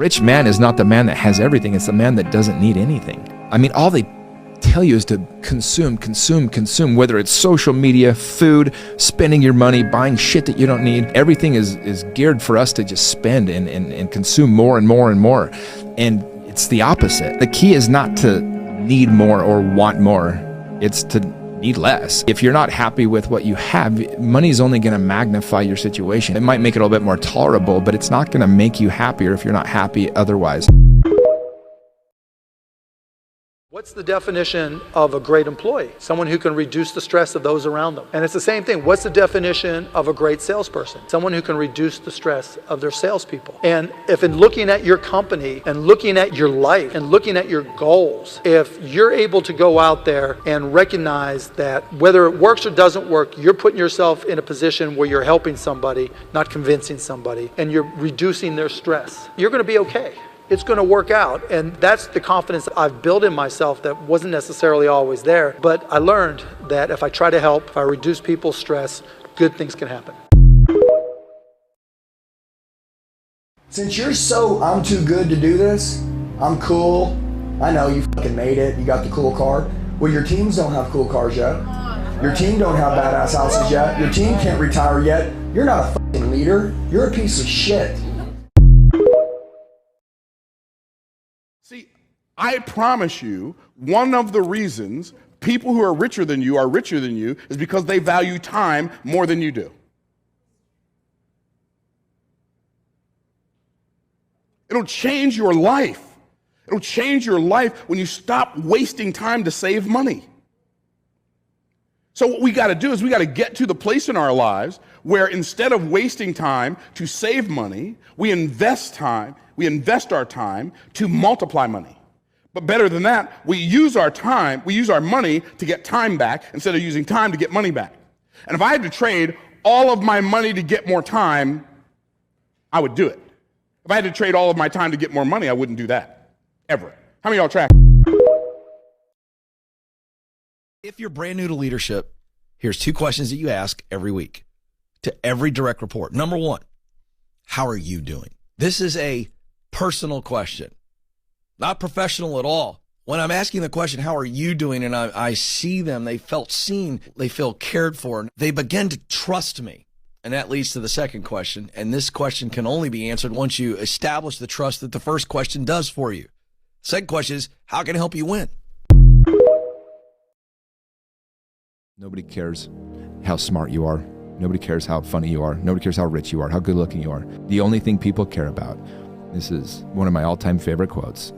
Rich man is not the man that has everything, it's the man that doesn't need anything. I mean, all they tell you is to consume, whether it's social media, food, spending your money, buying shit that you don't need. Everything is geared for us to just spend and consume more and more and more. And it's the opposite. The key is not to need more or want more, it's to need less. If you're not happy with what you have, money is only going to magnify your situation. It might make it a little bit more tolerable, but it's not going to make you happier if you're not happy otherwise. What's the definition of a great employee? Someone who can reduce the stress of those around them. And it's the same thing. What's the definition of a great salesperson? Someone who can reduce the stress of their salespeople. And if in looking at your company and looking at your life and looking at your goals, if you're able to go out there and recognize that whether it works or doesn't work, you're putting yourself in a position where you're helping somebody, not convincing somebody, and you're reducing their stress, you're going to be okay. It's going to work out. And that's the confidence that I've built in myself that wasn't necessarily always there. But I learned that if I try to help, if I reduce people's stress, good things can happen. Since you're so, I'm too good to do this, I'm cool, I know you fucking made it, you got the cool car. Well, your teams don't have cool cars yet. Your team don't have badass houses yet. Your team can't retire yet. You're not a fucking leader. You're a piece of shit. See, I promise you, one of the reasons people who are richer than you is because they value time more than you do. It'll change your life. It'll change your life when you stop wasting time to save money. So what we got to do is we got to get to the place in our lives where instead of wasting time to save money, we invest our time to multiply money. But better than that, we use our money to get time back instead of using time to get money back. And if I had to trade all of my money to get more time, I would do it. If I had to trade all of my time to get more money, I wouldn't do that, ever. How many of y'all track? If you're brand new to leadership, here's 2 questions that you ask every week to every direct report. Number 1, how are you doing? This is a personal question, not professional at all. When I'm asking the question, how are you doing? And I see them, they felt seen, they feel cared for, they begin to trust me. And that leads to the second question. And this question can only be answered once you establish the trust that the first question does for you. Second question is, how can I help you win? Nobody cares how smart you are. Nobody cares how funny you are. Nobody cares how rich you are, how good looking you are. The only thing people care about, this is one of my all-time favorite quotes,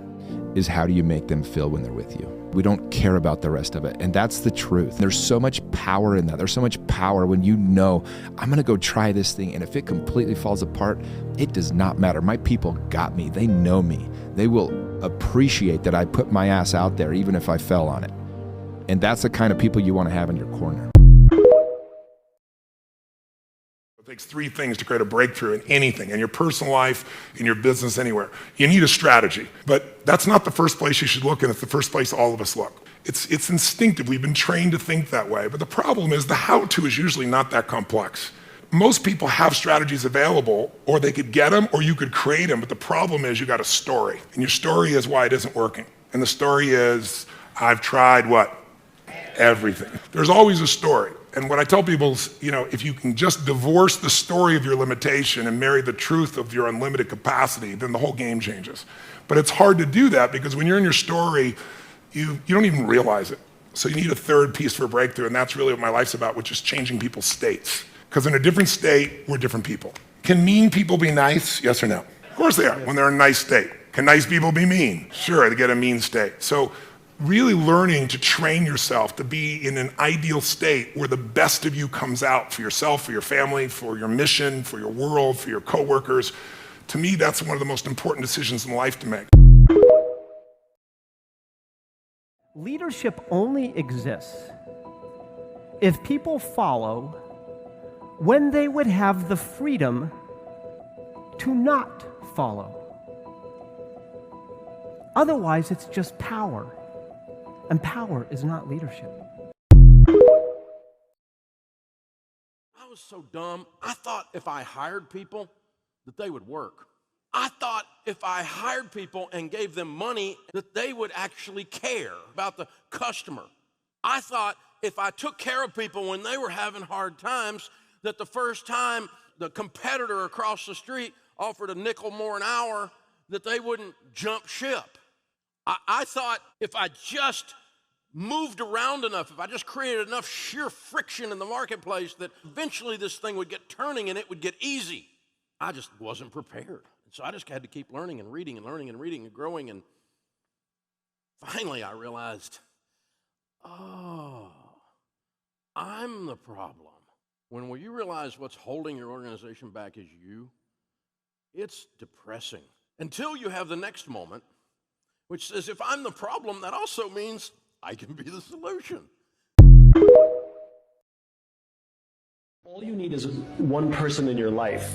is how do you make them feel when they're with you? We don't care about the rest of it. And that's the truth. There's so much power in that. There's so much power when you know, I'm going to go try this thing. And if it completely falls apart, it does not matter. My people got me. They know me. They will appreciate that I put my ass out there, even if I fell on it. And that's the kind of people you want to have in your corner. It takes 3 things to create a breakthrough in anything, in your personal life, in your business, anywhere. You need a strategy, but that's not the first place you should look, and it's the first place all of us look. It's instinctive. We've been trained to think that way, but the problem is the how-to is usually not that complex. Most people have strategies available, or they could get them, or you could create them, but the problem is you got a story, and your story is why it isn't working. And the story is, I've tried what? Everything. There's always a story. And what I tell people is, if you can just divorce the story of your limitation and marry the truth of your unlimited capacity, then the whole game changes. But it's hard to do that because when you're in your story, you don't even realize it. So you need a third piece for a breakthrough, and that's really what my life's about, which is changing people's states. Because in a different state, we're different people. Can mean people be nice? Yes or no? Of course they are, when they're in a nice state. Can nice people be mean? Sure, they get a mean state. So really learning to train yourself to be in an ideal state where the best of you comes out for yourself, for your family, for your mission, for your world, for your coworkers. To me, that's one of the most important decisions in life to make. Leadership only exists if people follow when they would have the freedom to not follow. Otherwise, it's just power. And power is not leadership. I was so dumb. I thought if I hired people, that they would work. I thought if I hired people and gave them money, that they would actually care about the customer. I thought if I took care of people when they were having hard times, that the first time the competitor across the street offered a nickel more an hour, that they wouldn't jump ship. I thought if I just moved around enough, if I just created enough sheer friction in the marketplace, that eventually this thing would get turning and it would get easy. I just wasn't prepared. So I just had to keep learning and reading and learning and reading and growing. And finally I realized, oh, I'm the problem. When you realize what's holding your organization back is you, it's depressing. Until you have the next moment, which says, if I'm the problem, that also means I can be the solution. All you need is one person in your life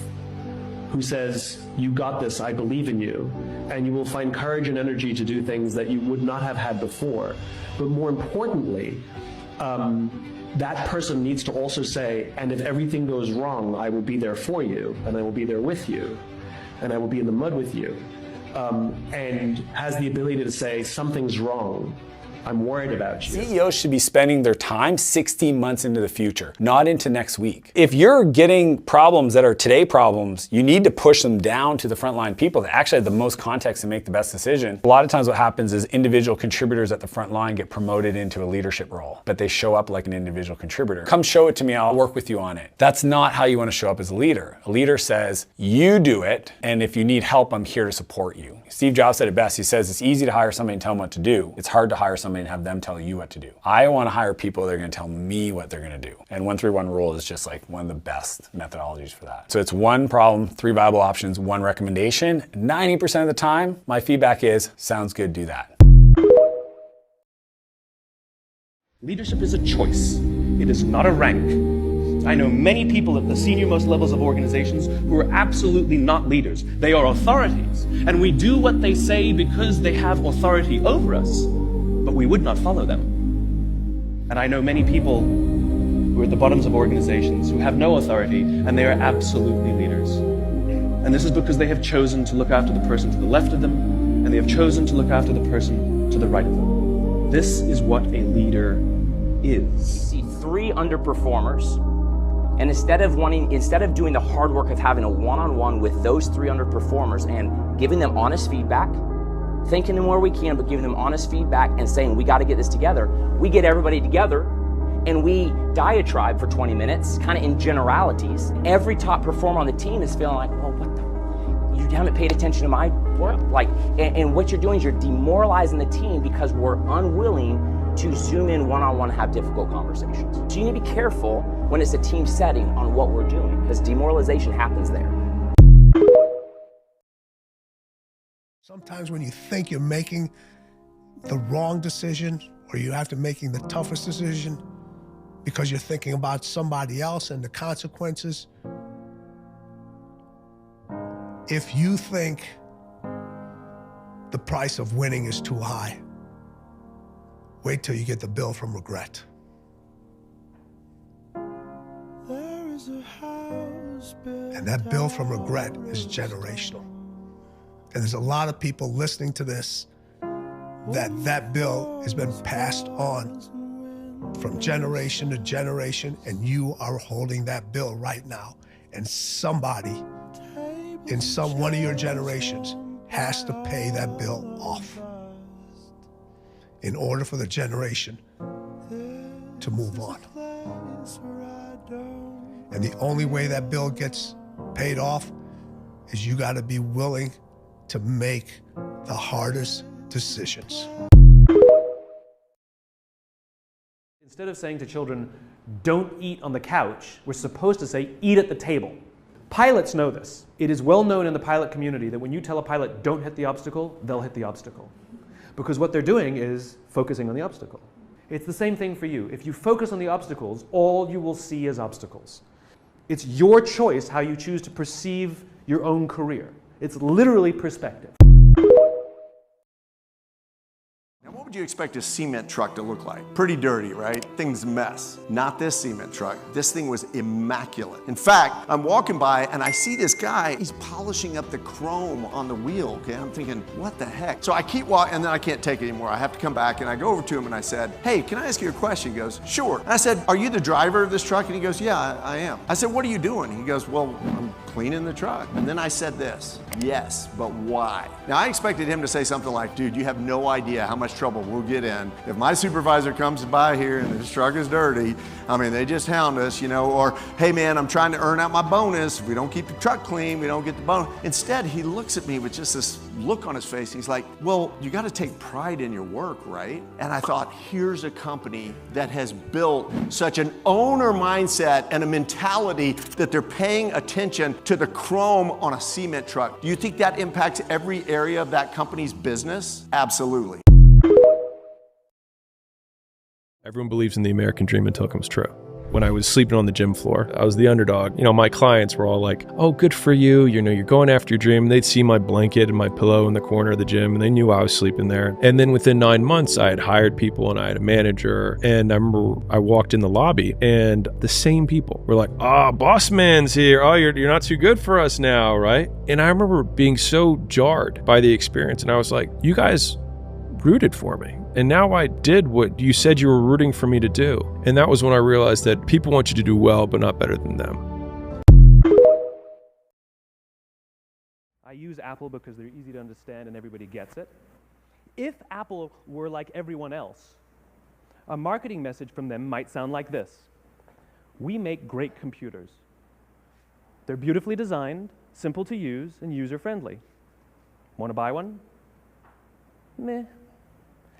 who says, you got this, I believe in you, and you will find courage and energy to do things that you would not have had before. But more importantly, that person needs to also say, and if everything goes wrong, I will be there for you, and I will be there with you, and I will be in the mud with you. And has the ability to say, something's wrong, I'm worried about you. CEOs should be spending their time 16 months into the future, not into next week. If you're getting problems that are today problems, you need to push them down to the frontline people that actually have the most context to make the best decision. A lot of times what happens is individual contributors at the front line get promoted into a leadership role, but they show up like an individual contributor. Come show it to me, I'll work with you on it. That's not how you want to show up as a leader. A leader says, you do it, and if you need help, I'm here to support you. Steve Jobs said it best. He says, it's easy to hire somebody and tell them what to do. It's hard to hire somebody and have them tell you what to do. I want to hire people that are going to tell me what they're going to do. And 1-3-1 rule is just like one of the best methodologies for that. So it's one problem, 3 viable options, 1 recommendation. 90% of the time, my feedback is, sounds good, do that. Leadership is a choice. It is not a rank. I know many people at the senior-most levels of organizations who are absolutely not leaders. They are authorities, and we do what they say because they have authority over us, but we would not follow them. And I know many people who are at the bottoms of organizations who have no authority, and they are absolutely leaders. And this is because they have chosen to look after the person to the left of them, and they have chosen to look after the person to the right of them. This is what a leader is. You see 3 underperformers, and instead of doing the hard work of having a one-on-one with those 3 underperformers and giving them honest feedback, thanking them where we can, but giving them honest feedback and saying, we got to get this together, we get everybody together and we diatribe for 20 minutes, kind of in generalities. Every top performer on the team is feeling like, well, what the, you haven't paid attention to my work. And what you're doing is you're demoralizing the team because we're unwilling to zoom in one-on-one and have difficult conversations. So you need to be careful when it's a team setting on what we're doing, because demoralization happens there. Sometimes when you think you're making the wrong decision, or you have to making the toughest decision because you're thinking about somebody else and the consequences, if you think the price of winning is too high, wait till you get the bill from regret. And that bill from regret is generational. And there's a lot of people listening to this that bill has been passed on from generation to generation, and you are holding that bill right now. And somebody in one of your generations has to pay that bill off in order for the generation to move on. And the only way that bill gets paid off is you got to be willing to make the hardest decisions. Instead of saying to children, don't eat on the couch, we're supposed to say, eat at the table. Pilots know this. It is well known in the pilot community that when you tell a pilot, don't hit the obstacle, they'll hit the obstacle. Because what they're doing is focusing on the obstacle. It's the same thing for you. If you focus on the obstacles, all you will see is obstacles. It's your choice how you choose to perceive your own career. It's literally perspective. Now, what would you expect a cement truck to look like? Pretty dirty, right? Thing's a mess. Not this cement truck. This thing was immaculate. In fact, I'm walking by and I see this guy, he's polishing up the chrome on the wheel, okay? I'm thinking, what the heck? So I keep walking, and then I can't take it anymore. I have to come back, and I go over to him and I said, hey, can I ask you a question? He goes, sure. And I said, are you the driver of this truck? And he goes, yeah, I am. I said, what are you doing? He goes, well, I'm cleaning the truck. And then I said this, yes, but why? Now I expected him to say something like, dude, you have no idea how much trouble we'll get in if my supervisor comes by here and this truck is dirty. I mean, they just hound us, you know, or, hey man, I'm trying to earn out my bonus. If we don't keep the truck clean, we don't get the bonus. Instead, he looks at me with just this look on his face. He's like, well, you got to take pride in your work, right? And I thought, here's a company that has built such an owner mindset and a mentality that they're paying attention to the chrome on a cement truck. Do you think that impacts every area of that company's business? Absolutely. Everyone believes in the American dream until it comes true. When I was sleeping on the gym floor, I was the underdog. You know, my clients were all like, oh, good for you. You know, you're going after your dream. And they'd see my blanket and my pillow in the corner of the gym, and they knew I was sleeping there. And then within 9 months, I had hired people and I had a manager. And I remember I walked in the lobby and the same people were like, oh, boss man's here. Oh, you're not too good for us now, right? And I remember being so jarred by the experience. And I was like, you guys rooted for me. And now I did what you said you were rooting for me to do. And that was when I realized that people want you to do well, but not better than them. I use Apple because they're easy to understand and everybody gets it. If Apple were like everyone else, a marketing message from them might sound like this. We make great computers. They're beautifully designed, simple to use, and user-friendly. Want to buy one? Meh.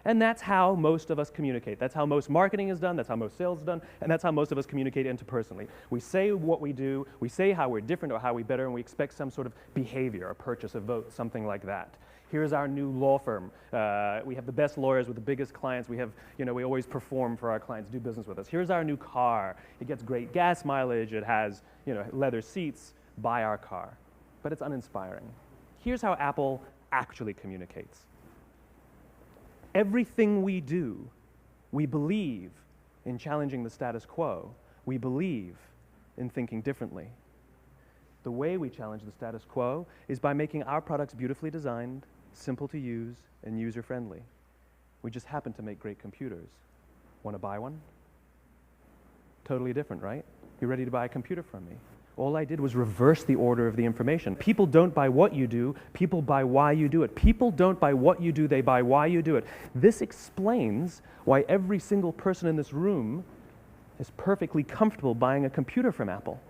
And that's how most of us communicate. That's how most marketing is done, that's how most sales is done, and that's how most of us communicate interpersonally. We say what we do, we say how we're different or how we're better, and we expect some sort of behavior, a purchase, a vote, something like that. Here's our new law firm. We have the best lawyers with the biggest clients. We have, we always perform for our clients, do business with us. Here's our new car. It gets great gas mileage. It has, leather seats. Buy our car. But it's uninspiring. Here's how Apple actually communicates. Everything we do, we believe in challenging the status quo. We believe in thinking differently. The way we challenge the status quo is by making our products beautifully designed, simple to use, and user-friendly. We just happen to make great computers. Want to buy one? Totally different, right? You ready to buy a computer from me? All I did was reverse the order of the information. People don't buy what you do, people buy why you do it. People don't buy what you do, they buy why you do it. This explains why every single person in this room is perfectly comfortable buying a computer from Apple.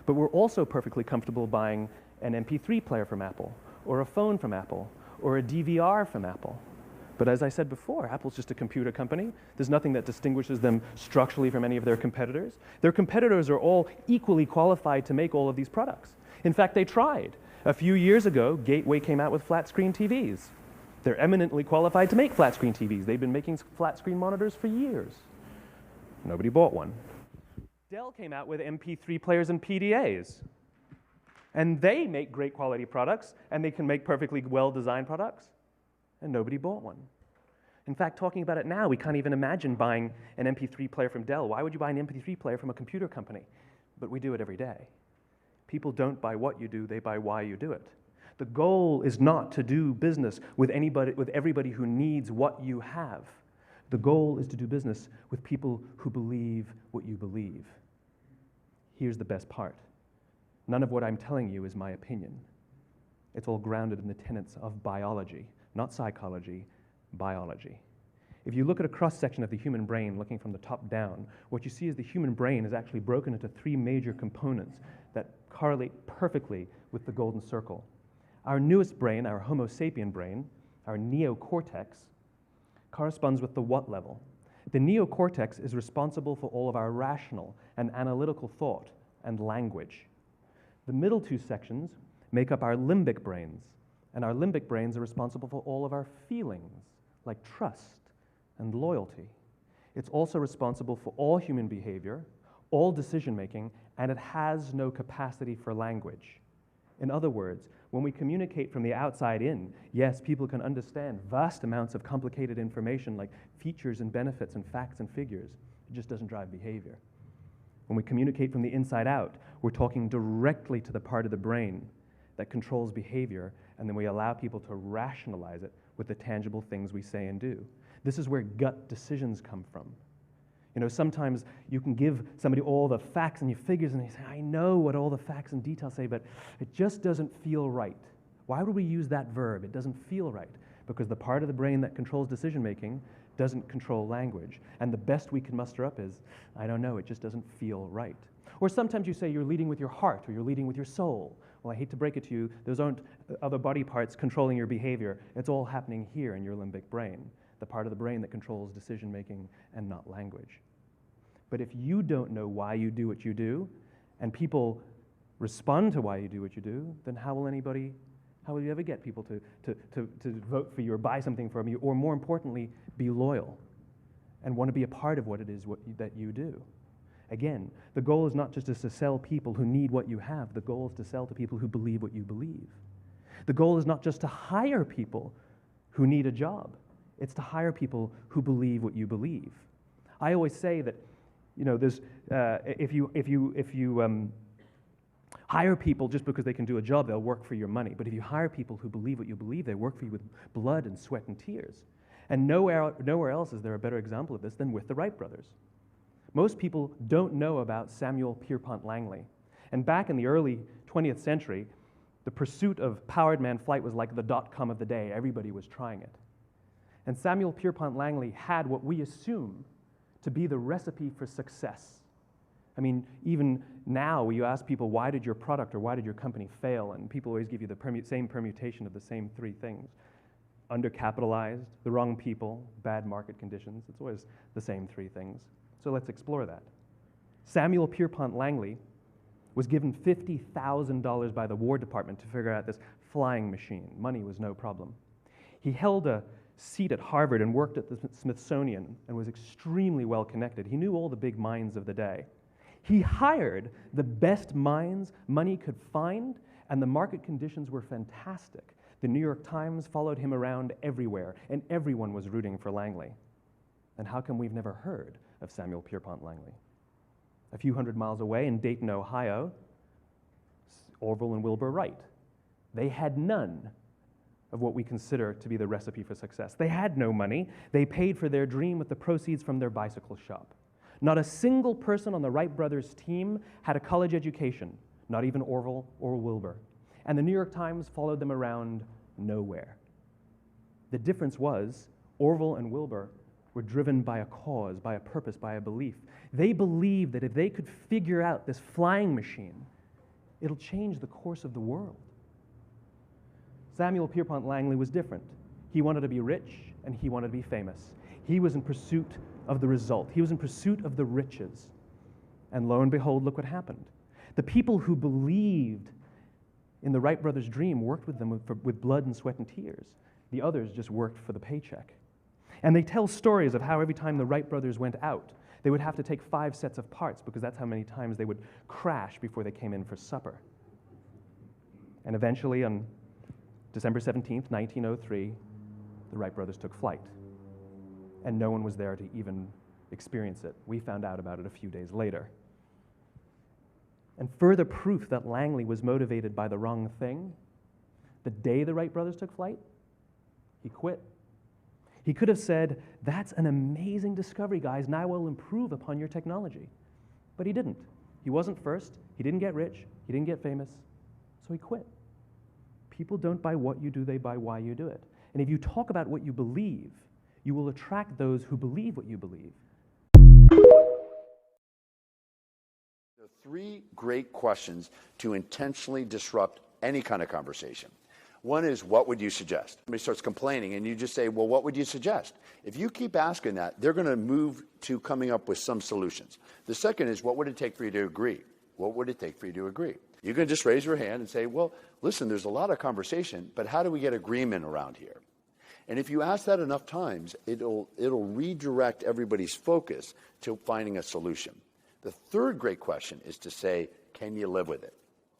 But we're also perfectly comfortable buying an MP3 player from Apple, or a phone from Apple, or a DVR from Apple. But as I said before, Apple's just a computer company. There's nothing that distinguishes them structurally from any of their competitors. Their competitors are all equally qualified to make all of these products. In fact, they tried. A few years ago, Gateway came out with flat screen TVs. They're eminently qualified to make flat screen TVs. They've been making flat screen monitors for years. Nobody bought one. Dell came out with MP3 players and PDAs. And they make great quality products, and they can make perfectly well-designed products. And nobody bought one. In fact, talking about it now, we can't even imagine buying an MP3 player from Dell. Why would you buy an MP3 player from a computer company? But we do it every day. People don't buy what you do, they buy why you do it. The goal is not to do business with everybody who needs what you have. The goal is to do business with people who believe what you believe. Here's the best part. None of what I'm telling you is my opinion. It's all grounded in the tenets of biology. Not psychology, biology. If you look at a cross-section of the human brain looking from the top down, what you see is the human brain is actually broken into 3 major components that correlate perfectly with the golden circle. Our newest brain, our Homo sapien brain, our neocortex, corresponds with the what level. The neocortex is responsible for all of our rational and analytical thought and language. The middle 2 sections make up our limbic brains. And our limbic brains are responsible for all of our feelings, like trust and loyalty. It's also responsible for all human behavior, all decision-making, and it has no capacity for language. In other words, when we communicate from the outside in, yes, people can understand vast amounts of complicated information like features and benefits and facts and figures. It just doesn't drive behavior. When we communicate from the inside out, we're talking directly to the part of the brain that controls behavior, and then we allow people to rationalize it with the tangible things we say and do. This is where gut decisions come from. You know, sometimes you can give somebody all the facts and your figures, and they say, I know what all the facts and details say, but it just doesn't feel right. Why would we use that verb? It doesn't feel right. Because the part of the brain that controls decision-making doesn't control language. And the best we can muster up is, I don't know, it just doesn't feel right. Or sometimes you say you're leading with your heart, or you're leading with your soul. Well, I hate to break it to you, those aren't other body parts controlling your behavior. It's all happening here in your limbic brain, the part of the brain that controls decision-making and not language. But if you don't know why you do what you do, and people respond to why you do what you do, then how will you ever get people to vote for you or buy something from you, or more importantly, be loyal and want to be a part of what it is that you do? Again, the goal is not just to sell people who need what you have. The goal is to sell to people who believe what you believe. The goal is not just to hire people who need a job. It's to hire people who believe what you believe. I always say that, you know, there's if you hire people just because they can do a job, they'll work for your money. But if you hire people who believe what you believe, they work for you with blood and sweat and tears. And nowhere else is there a better example of this than with the Wright brothers. Most people don't know about Samuel Pierpont Langley. And back in the early 20th century, the pursuit of powered man flight was like the dot-com of the day. Everybody was trying it. And Samuel Pierpont Langley had what we assume to be the recipe for success. I mean, even now, you ask people, why did your product or why did your company fail? And people always give you the same permutation of the same three things. Undercapitalized, the wrong people, bad market conditions. It's always the same three things. So let's explore that. Samuel Pierpont Langley was given $50,000 by the War Department to figure out this flying machine. Money was no problem. He held a seat at Harvard and worked at the Smithsonian and was extremely well connected. He knew all the big minds of the day. He hired the best minds money could find, and the market conditions were fantastic. The New York Times followed him around everywhere, and everyone was rooting for Langley. And how come we've never heard of Samuel Pierpont Langley? A few hundred miles away in Dayton, Ohio, Orville and Wilbur Wright. They had none of what we consider to be the recipe for success. They had no money. They paid for their dream with the proceeds from their bicycle shop. Not a single person on the Wright brothers' team had a college education, not even Orville or Wilbur. And the New York Times followed them around nowhere. The difference was Orville and Wilbur were driven by a cause, by a purpose, by a belief. They believed that if they could figure out this flying machine, it'll change the course of the world. Samuel Pierpont Langley was different. He wanted to be rich and he wanted to be famous. He was in pursuit of the result. He was in pursuit of the riches. And lo and behold, look what happened. The people who believed in the Wright brothers' dream worked with them with blood and sweat and tears. The others just worked for the paycheck. And they tell stories of how every time the Wright brothers went out, they would have to take 5 sets of parts because that's how many times they would crash before they came in for supper. And eventually, on December 17th, 1903, the Wright brothers took flight. And no one was there to even experience it. We found out about it a few days later. And further proof that Langley was motivated by the wrong thing, the day the Wright brothers took flight, he quit. He could have said, that's an amazing discovery, guys. Now we'll improve upon your technology. But he didn't. He wasn't first. He didn't get rich. He didn't get famous. So he quit. People don't buy what you do, they buy why you do it. And if you talk about what you believe, you will attract those who believe what you believe. There are 3 great questions to intentionally disrupt any kind of conversation. One is, what would you suggest? Somebody starts complaining, and you just say, well, what would you suggest? If you keep asking that, they're going to move to coming up with some solutions. The second is, what would it take for you to agree? What would it take for you to agree? You can just raise your hand and say, well, listen, there's a lot of conversation, but how do we get agreement around here? And if you ask that enough times, it'll redirect everybody's focus to finding a solution. The third great question is to say, can you live with it?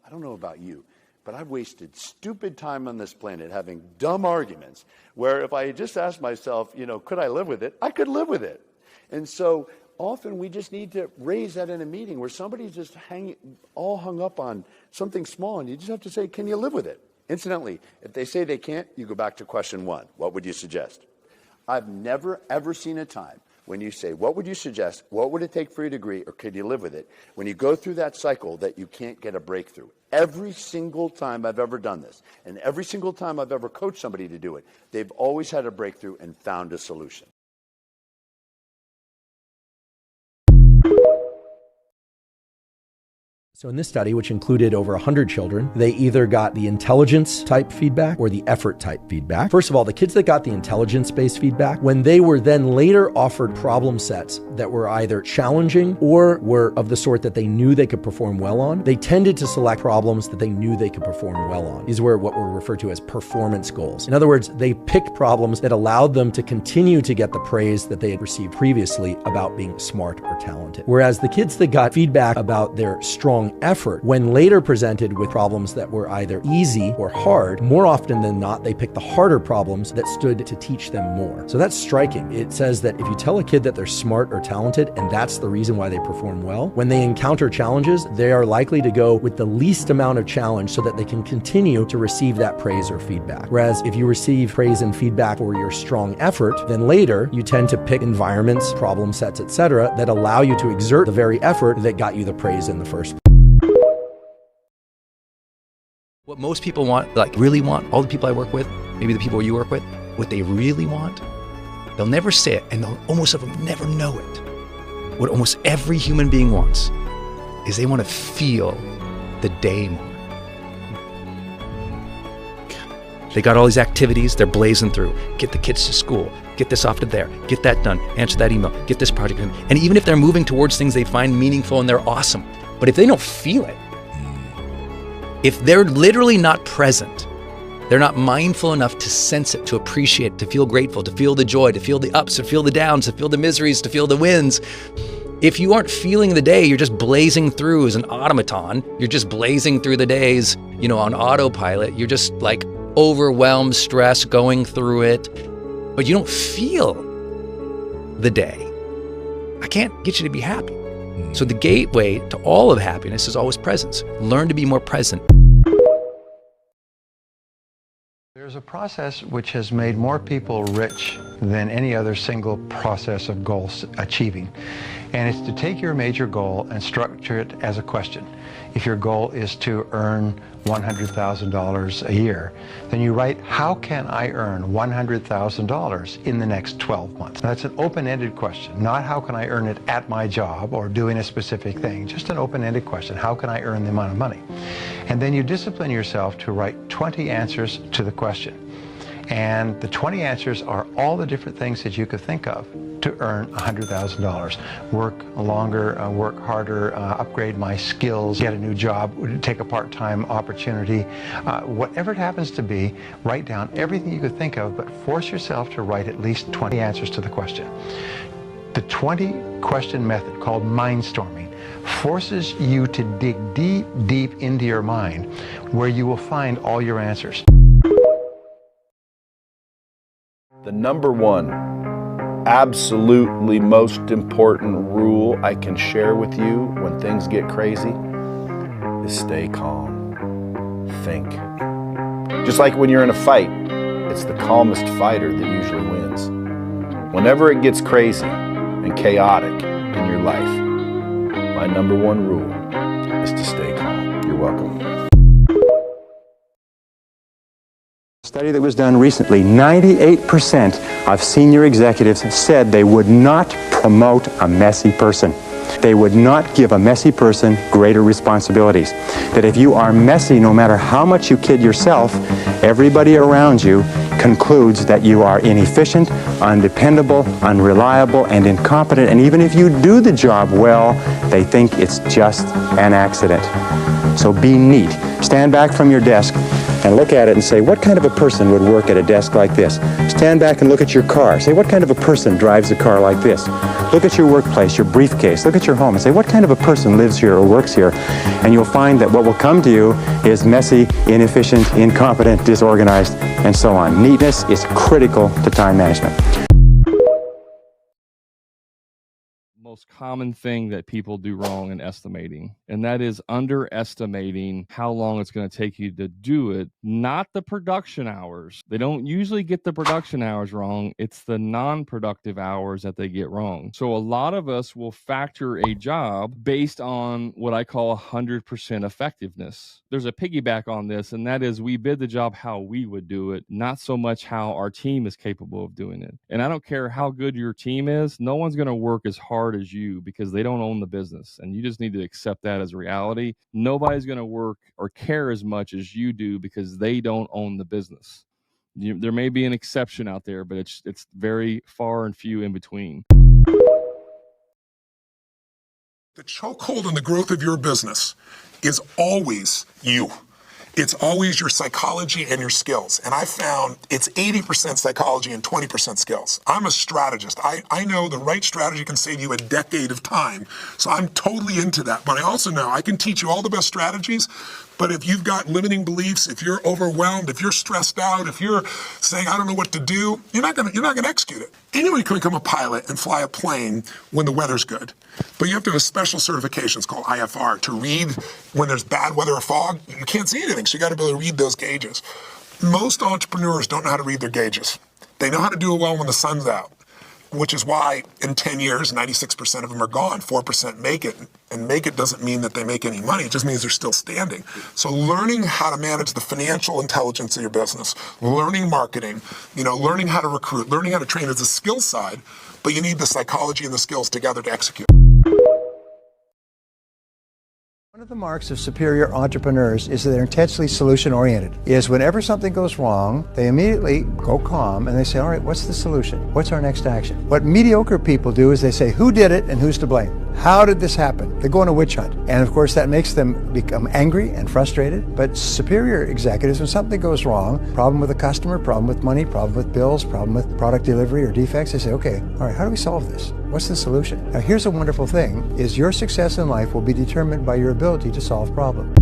I don't know about you, But I've wasted stupid time on this planet having dumb arguments where if I had just asked myself, could I live with it? I could live with it. And so often we just need to raise that in a meeting where somebody's just all hung up on something small, and you just have to say, can you live with it? Incidentally, if they say they can't, you go back to question 1. What would you suggest? I've never, ever seen a time when you say, what would you suggest? What would it take for you to agree, or could you live with it? When you go through that cycle that you can't get a breakthrough. Every single time I've ever done this, and every single time I've ever coached somebody to do it, they've always had a breakthrough and found a solution. So in this study, which included over 100 children, they either got the intelligence type feedback or the effort type feedback. First of all, the kids that got the intelligence-based feedback, when they were then later offered problem sets that were either challenging or were of the sort that they knew they could perform well on, they tended to select problems that they knew they could perform well on. These were what were referred to as performance goals. In other words, they picked problems that allowed them to continue to get the praise that they had received previously about being smart or talented. Whereas the kids that got feedback about their strong effort, when later presented with problems that were either easy or hard, more often than not, they picked the harder problems that stood to teach them more. So that's striking. It says that if you tell a kid that they're smart or talented, and that's the reason why they perform well, when they encounter challenges, they are likely to go with the least amount of challenge so that they can continue to receive that praise or feedback. Whereas if you receive praise and feedback for your strong effort, then later you tend to pick environments, problem sets, etc., that allow you to exert the very effort that got you the praise in the first place. What most people want, really want, all the people I work with, maybe the people you work with, what they really want, they'll never say it, and almost of them never know it. What almost every human being wants is they want to feel the day more. They got all these activities, they're blazing through. Get the kids to school, get this off to there, get that done, answer that email, get this project done. And even if they're moving towards things they find meaningful and they're awesome, but if they don't feel it, if they're literally not present, they're not mindful enough to sense it, to appreciate, to feel grateful, to feel the joy, to feel the ups, to feel the downs, to feel the miseries, to feel the wins. If you aren't feeling the day, you're just blazing through as an automaton. You're just blazing through the days, on autopilot. You're just overwhelmed, stressed, going through it, but you don't feel the day. I can't get you to be happy. So the gateway to all of happiness is always presence. Learn to be more present. There's a process which has made more people rich than any other single process of goal achieving. And it's to take your major goal and structure it as a question. If your goal is to earn $100,000 a year, then you write, how can I earn $100,000 in the next 12 months? That's an open-ended question, not how can I earn it at my job or doing a specific thing, just an open-ended question, how can I earn the amount of money? And then you discipline yourself to write 20 answers to the question. And the 20 answers are all the different things that you could think of to earn $100,000. Work longer, work harder, upgrade my skills, get a new job, take a part-time opportunity. Whatever it happens to be, write down everything you could think of, but force yourself to write at least 20 answers to the question. The 20 question method, called mindstorming, forces you to dig deep, deep into your mind where you will find all your answers. The number one, absolutely most important rule I can share with you when things get crazy is stay calm. Think. Just like when you're in a fight, it's the calmest fighter that usually wins. Whenever it gets crazy and chaotic in your life, my number one rule is to stay calm. You're welcome. Study that was done recently, 98% of senior executives said they would not promote a messy person. They would not give a messy person greater responsibilities. That if you are messy, no matter how much you kid yourself, everybody around you concludes that you are inefficient, undependable, unreliable, and incompetent. And even if you do the job well, they think it's just an accident. So be neat. Stand back from your desk. and look at it and say, what kind of a person would work at a desk like this? Stand back and look at your car. Say, what kind of a person drives a car like this? Look at your workplace, your briefcase. Look at your home and say, what kind of a person lives here or works here? And you'll find that what will come to you is messy, inefficient, incompetent, disorganized, and so on. Neatness is critical to time management. Most common thing that people do wrong in estimating, and that is underestimating how long it's going to take you to do it, not the production hours. They don't usually get the production hours wrong. It's the non-productive hours that they get wrong. So a lot of us will factor a job based on what I call 100% effectiveness. There's a piggyback on this, and that is we bid the job how we would do it, not so much how our team is capable of doing it. And I don't care how good your team is, no one's going to work as hard as you because they don't own the business, and you just need to accept that as reality. Nobody's going to work or care as much as you do because they don't own the business. There may be an exception out there, but it's very far and few in between. The chokehold on the growth of your business is always you. It's always your psychology and your skills. And I found it's 80% psychology and 20% skills. I'm a strategist. I know the right strategy can save you a decade of time. So I'm totally into that. But I also know I can teach you all the best strategies. But if you've got limiting beliefs, if you're overwhelmed, if you're stressed out, if you're saying, I don't know what to do, you're not gonna execute it. Anyone can become a pilot and fly a plane when the weather's good. But you have to have a special certification called IFR to read when there's bad weather or fog. You can't see anything, so you gotta be able to read those gauges. Most entrepreneurs don't know how to read their gauges. They know how to do it well when the sun's out, which is why in 10 years, 96% of them are gone, 4% make it. And make it doesn't mean that they make any money, it just means they're still standing. So learning how to manage the financial intelligence of your business, learning marketing, learning how to recruit, learning how to train is a skill side, but you need the psychology and the skills together to execute. One of the marks of superior entrepreneurs is that they're intensely solution-oriented. Is whenever something goes wrong, they immediately go calm and they say, all right, what's the solution? What's our next action? What mediocre people do is they say, who did it and who's to blame? How did this happen? They go on a witch hunt. And of course, that makes them become angry and frustrated. But superior executives, when something goes wrong, problem with a customer, problem with money, problem with bills, problem with product delivery or defects, they say, okay, all right, how do we solve this? What's the solution? Now, here's a wonderful thing, is your success in life will be determined by your ability to solve problems.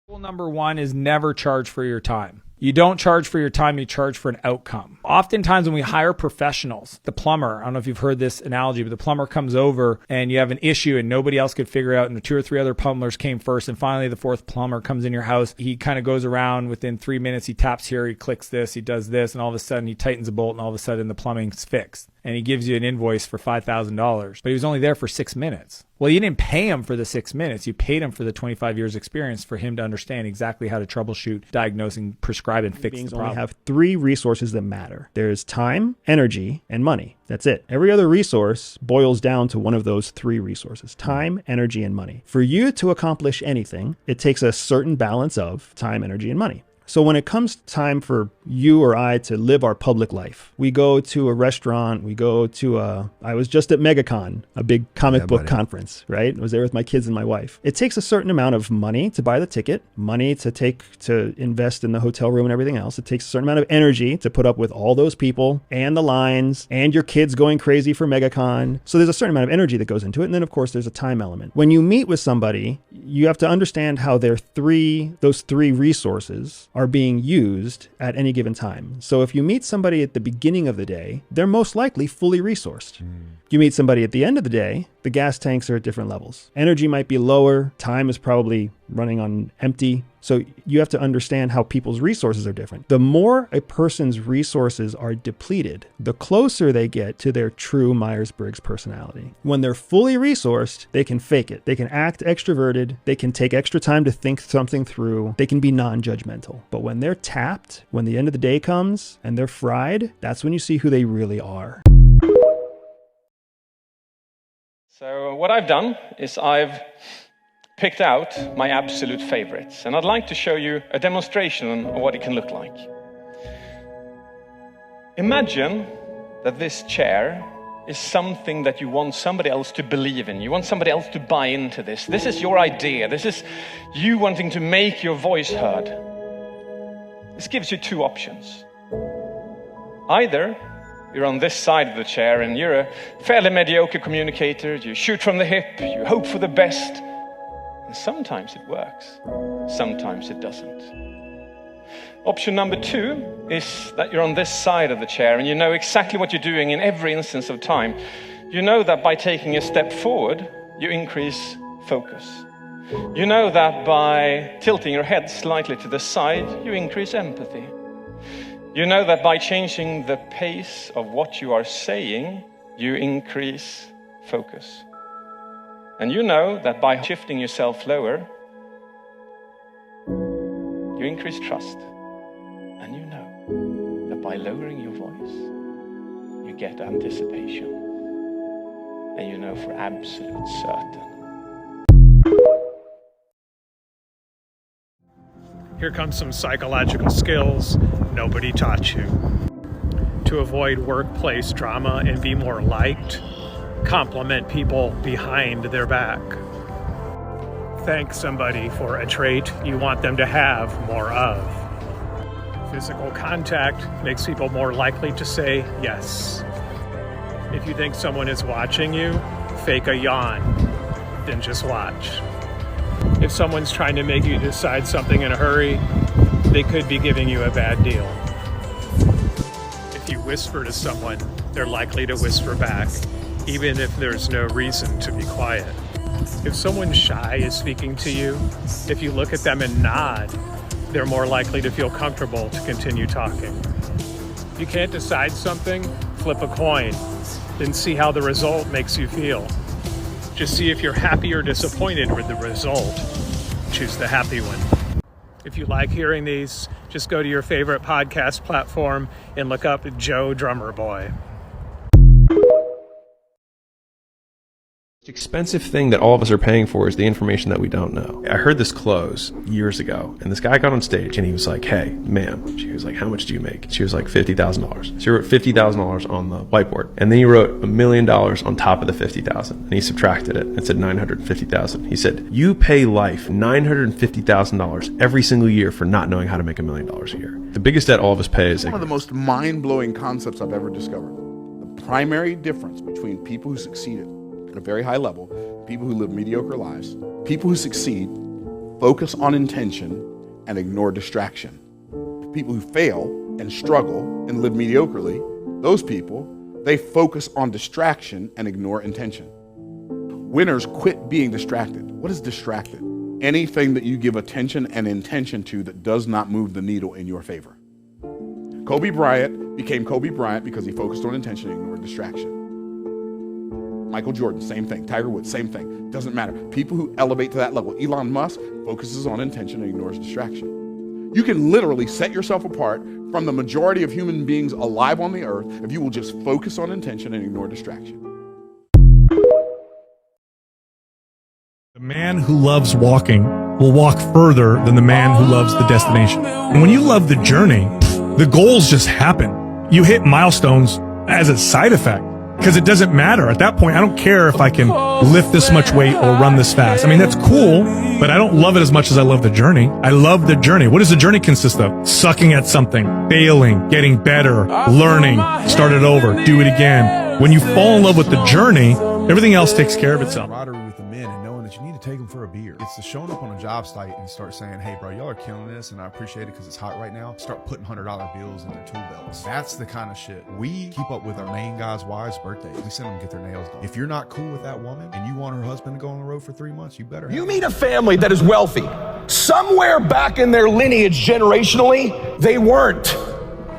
Rule number one is never charge for your time. You don't charge for your time, you charge for an outcome. Oftentimes when we hire professionals, the plumber, I don't know if you've heard this analogy, but the plumber comes over and you have an issue and nobody else could figure it out, and the 2 or 3 other plumbers came first, and finally the 4th plumber comes in your house. He kind of goes around within 3 minutes, he taps here, he clicks this, he does this, and all of a sudden he tightens a bolt and all of a sudden the plumbing's fixed. And he gives you an invoice for $5,000, but he was only there for 6 minutes. Well, you didn't pay him for the 6 minutes. You paid him for the 25 years experience for him to understand exactly how to troubleshoot, diagnose, and prescribe and fix the problem. Only have 3 resources that matter. There's time, energy, and money. That's it. Every other resource boils down to one of those 3 resources: time, energy, and money. For you to accomplish anything, it takes a certain balance of time, energy, and money. So when it comes time for you or I to live our public life, we go to a restaurant, we go to I was just at MegaCon, a big comic book conference, right? I was there with my kids and my wife. It takes a certain amount of money to buy the ticket, money to invest in the hotel room and everything else. It takes a certain amount of energy to put up with all those people and the lines and your kids going crazy for MegaCon. So there's a certain amount of energy that goes into it. And then of course there's a time element. When you meet with somebody, you have to understand how those 3 resources are being used at any given time. So if you meet somebody at the beginning of the day, they're most likely fully resourced. You meet somebody at the end of the day, the gas tanks are at different levels. Energy might be lower, time is probably running on empty. So you have to understand how people's resources are different. The more a person's resources are depleted, the closer they get to their true Myers-Briggs personality. When they're fully resourced, they can fake it. They can act extroverted. They can take extra time to think something through. They can be non-judgmental. But when they're tapped, when the end of the day comes and they're fried, that's when you see who they really are. So what I've done is I've picked out my absolute favorites, and I'd like to show you a demonstration of what it can look like. Imagine that this chair is something that you want somebody else to believe in. You want somebody else to buy into this. This is your idea. This is you wanting to make your voice heard. This gives you two options. Either you're on this side of the chair and you're a fairly mediocre communicator, you shoot from the hip, you hope for the best, and sometimes it works, sometimes it doesn't. Option number two is that you're on this side of the chair and you know exactly what you're doing in every instance of time. You know that by taking a step forward, you increase focus. You know that by tilting your head slightly to the side, you increase empathy. You know that by changing the pace of what you are saying, you increase focus. And you know that by shifting yourself lower, you increase trust. And you know that by lowering your voice, you get anticipation. And you know for absolute certain. Here comes some psychological skills nobody taught you. To avoid workplace drama and be more liked, compliment people behind their back. Thank somebody for a trait you want them to have more of. Physical contact makes people more likely to say yes. If you think someone is watching you, fake a yawn, then just watch. If someone's trying to make you decide something in a hurry, they could be giving you a bad deal. If you whisper to someone, they're likely to whisper back, even if there's no reason to be quiet. If someone shy is speaking to you, if you look at them and nod, they're more likely to feel comfortable to continue talking. If you can't decide something, flip a coin, then see how the result makes you feel. Just see if you're happy or disappointed with the result. Choose the happy one. If you like hearing these, just go to your favorite podcast platform and look up Joe Drummer Boy. The expensive thing that all of us are paying for is the information that we don't know. I heard this close years ago, and this guy got on stage and he was like, "Hey, ma'am." She was like, "How much do you make?" She was like, $50,000. So he wrote $50,000 on the whiteboard, and then he wrote $1 million on top of the $50,000, and he subtracted it and said $950,000. He said, "You pay life $950,000 every single year for not knowing how to make $1 million a year." The biggest debt all of us pay is one of the most mind-blowing concepts I've ever discovered. The primary difference between people who succeeded at a very high level, people who live mediocre lives, people who succeed focus on intention and ignore distraction. People who fail and struggle and live mediocrely, those people, they focus on distraction and ignore intention. Winners quit being distracted. What is distracted? Anything that you give attention and intention to that does not move the needle in your favor. Kobe Bryant became Kobe Bryant because he focused on intention and ignored distraction. Michael Jordan, same thing. Tiger Woods, same thing. Doesn't matter. People who elevate to that level. Elon Musk focuses on intention and ignores distraction. You can literally set yourself apart from the majority of human beings alive on the earth if you will just focus on intention and ignore distraction. The man who loves walking will walk further than the man who loves the destination. And when you love the journey, the goals just happen. You hit milestones as a side effect. Because it doesn't matter. At that point, I don't care if I can lift this much weight or run this fast. I mean, that's cool, but I don't love it as much as I love the journey. I love the journey. What does the journey consist of? Sucking at something, failing, getting better, learning, start it over, do it again. When you fall in love with the journey, everything else takes care of itself. Camaraderie with the men and knowing that you need to take them for a beer. It's the showing up on a job site and start saying, "Hey, bro, y'all are killing this, and I appreciate it because it's hot right now." Start putting $100 bills in their tool belts. That's the kind of shit we keep up with our main guys' wives' birthdays. We send them to get their nails done. If you're not cool with that woman and you want her husband to go on the road for 3 months, you better. You meet a family that is wealthy. Somewhere back in their lineage, generationally, they weren't.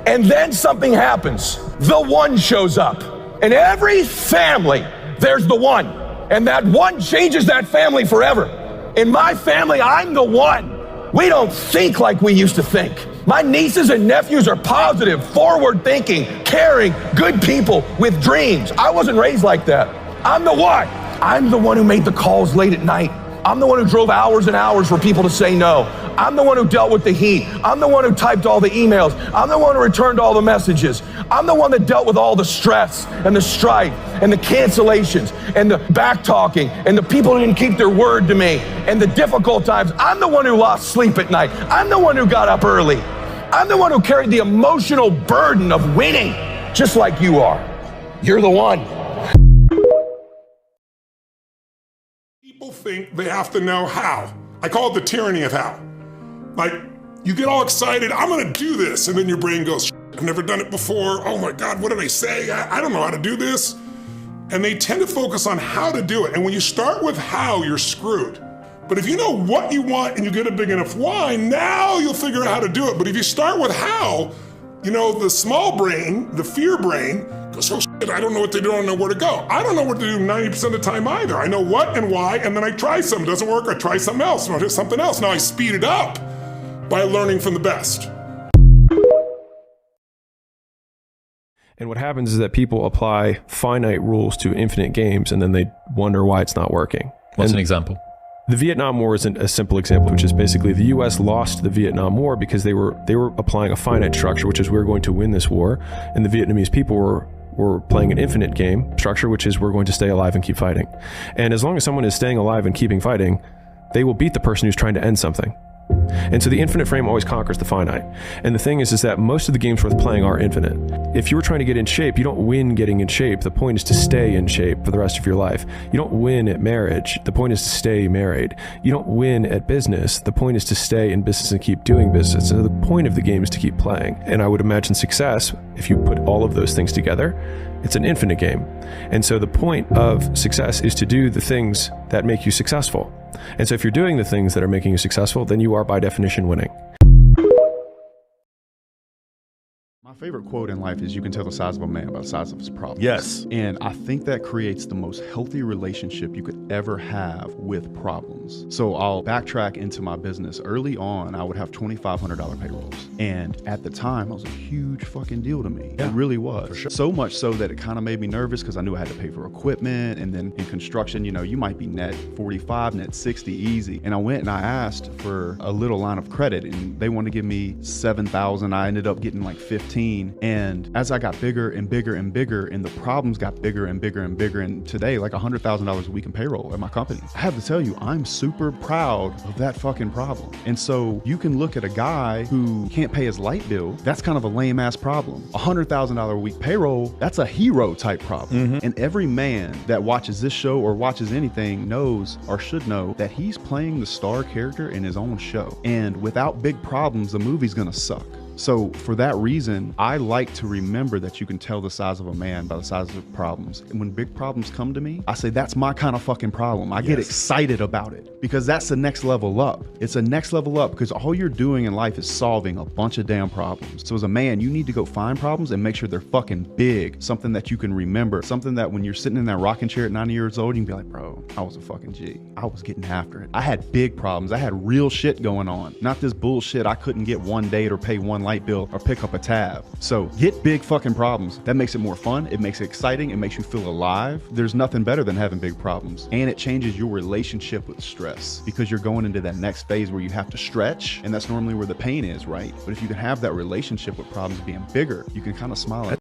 And then something happens. The one shows up. In every family, there's the one. And that one changes that family forever. In my family, I'm the one. We don't think like we used to think. My nieces and nephews are positive, forward-thinking, caring, good people with dreams. I wasn't raised like that. I'm the one. I'm the one who made the calls late at night. I'm the one who drove hours and hours for people to say no. I'm the one who dealt with the heat. I'm the one who typed all the emails. I'm the one who returned all the messages. I'm the one that dealt with all the stress and the strife and the cancellations and the back talking and the people who didn't keep their word to me and the difficult times. I'm the one who lost sleep at night. I'm the one who got up early. I'm the one who carried the emotional burden of winning, just like you are. You're the one. People think they have to know how. I call it the tyranny of how. Like, you get all excited, I'm gonna do this, and then your brain goes, I've never done it before. Oh my God, what did I say? I don't know how to do this. And they tend to focus on how to do it. And when you start with how, you're screwed. But if you know what you want and you get a big enough why, now you'll figure out how to do it. But if you start with how, you know, the small brain, the fear brain, goes, oh shit, I don't know what to do, I don't know where to go. I don't know what to do 90% of the time either. I know what and why, and then I try something, doesn't work, I try something else, and I do something else. Now I speed it up by learning from the best. And what happens is that people apply finite rules to infinite games, and then they wonder why it's not working. What's an example? The Vietnam War isn't a simple example, which is basically the U.S. lost the Vietnam War because they were applying a finite structure, which is we're going to win this war, and the Vietnamese people were playing an infinite game structure, which is we're going to stay alive and keep fighting. And as long as someone is staying alive and keeping fighting, they will beat the person who's trying to end something. And so the infinite frame always conquers the finite. And the thing is that most of the games worth playing are infinite. If you were trying to get in shape, you don't win getting in shape. The point is to stay in shape for the rest of your life. You don't win at marriage. The point is to stay married. You don't win at business. The point is to stay in business and keep doing business. So the point of the game is to keep playing. And I would imagine success, if you put all of those things together, it's an infinite game. And so the point of success is to do the things that make you successful. And so if you're doing the things that are making you successful, then you are by definition winning. My favorite quote in life is, you can tell the size of a man by the size of his problems. Yes. And I think that creates the most healthy relationship you could ever have with problems. So I'll backtrack into my business. Early on, I would have $2,500 payrolls. And at the time, it was a huge fucking deal to me. Yeah, it really was. For sure. So much so that it kind of made me nervous because I knew I had to pay for equipment. And then in construction, you know, you might be net 45, net 60 easy. And I went and I asked for a little line of credit and they wanted to give me $7,000. I ended up getting like 15. And as I got bigger and bigger and bigger, and the problems got bigger and bigger and bigger, and today, like $100,000 a week in payroll at my company, I have to tell you, I'm super proud of that fucking problem. And so you can look at a guy who can't pay his light bill. That's kind of a lame ass problem. $100,000 a week payroll, that's a hero type problem. And every man that watches this show or watches anything knows or should know that he's playing the star character in his own show. And without big problems, the movie's gonna suck. So for that reason, I like to remember that you can tell the size of a man by the size of the problems. And when big problems come to me, I say, that's my kind of fucking problem. I get excited about it because that's the next level up. It's a next level up because all you're doing in life is solving a bunch of damn problems. So as a man, you need to go find problems and make sure they're fucking big. Something that you can remember. Something that when you're sitting in that rocking chair at 90 years old, you can be like, bro, I was a fucking G. I was getting after it. I had big problems. I had real shit going on. Not this bullshit I couldn't get one date or pay one light bill or pick up a tab. So get big fucking problems. That makes it more fun. It makes it exciting. It makes you feel alive. There's nothing better than having big problems. And it changes your relationship with stress because you're going into that next phase where you have to stretch, and that's normally where the pain is, right? But if you can have that relationship with problems being bigger, you can kind of smile at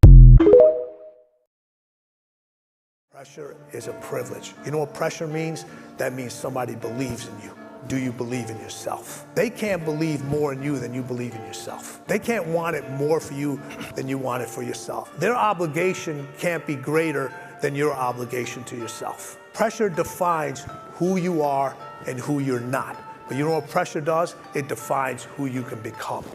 Pressure is a privilege. You know what pressure means? That means somebody believes in you. Do you believe in yourself? They can't believe more in you than you believe in yourself. They can't want it more for you than you want it for yourself. Their obligation can't be greater than your obligation to yourself. Pressure defines who you are and who you're not. But you know what pressure does? It defines who you can become.